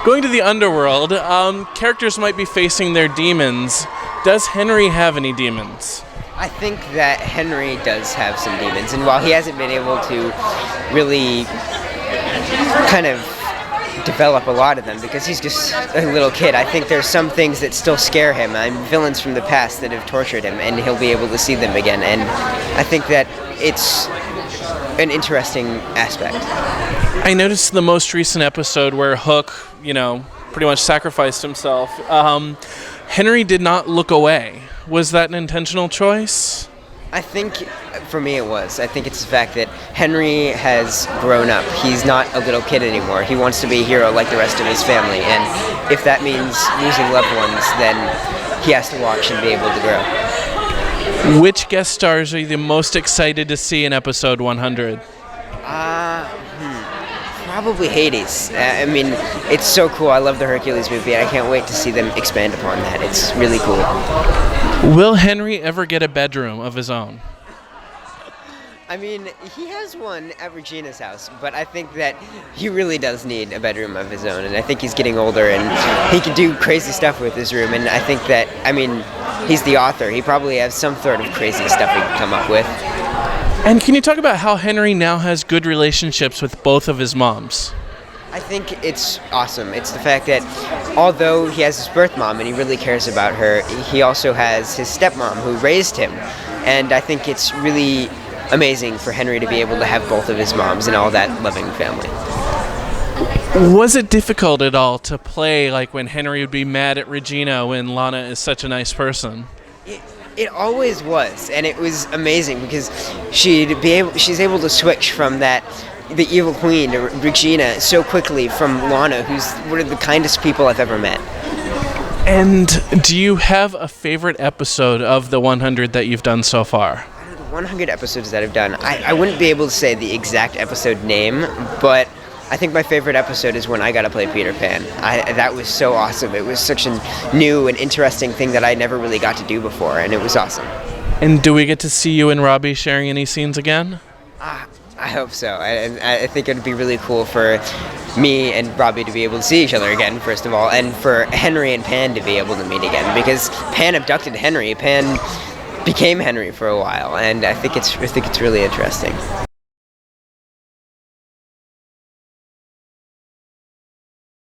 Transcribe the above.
Going to the underworld, characters might be facing their demons. Does Henry have any demons? I think that Henry does have some demons, and while he hasn't been able to really kind of develop a lot of them because he's just a little kid, I think there's some things that still scare him. Villains from the past that have tortured him, and he'll be able to see them again, and I think that it's an interesting aspect. I noticed the most recent episode where Hook, pretty much sacrificed himself. Henry did not look away. Was that an intentional choice? I think, for me, it was. I think it's the fact that Henry has grown up. He's not a little kid anymore. He wants to be a hero like the rest of his family, and if that means losing loved ones, then he has to watch and be able to grow. Which guest stars are you the most excited to see in episode 100? Probably Hades. It's so cool. I love the Hercules movie, and I can't wait to see them expand upon that. It's really cool. Will Henry ever get a bedroom of his own? He has one at Regina's house, but I think that he really does need a bedroom of his own, and I think he's getting older, and he can do crazy stuff with his room, and I think that, he's the author. He probably has some sort of crazy stuff he can come up with. And can you talk about how Henry now has good relationships with both of his moms? I think it's awesome. It's the fact that although he has his birth mom and he really cares about her, he also has his stepmom who raised him. And I think it's really amazing for Henry to be able to have both of his moms and all that loving family. Was it difficult at all to play like when Henry would be mad at Regina when Lana is such a nice person? It always was, and it was amazing because she's able to switch from the evil queen to Regina so quickly from Lana, who's one of the kindest people I've ever met. And do you have a favorite episode of the 100 that you've done so far? Out of the 100 episodes that I've done, I wouldn't be able to say the exact episode name, but I think my favorite episode is when I got to play Peter Pan. That was so awesome. It was such a new and interesting thing that I never really got to do before, and it was awesome. And do we get to see you and Robbie sharing any scenes again? I hope so. I think it would be really cool for me and Robbie to be able to see each other again, first of all, and for Henry and Pan to be able to meet again, because Pan abducted Henry. Pan became Henry for a while, and I think it's really interesting.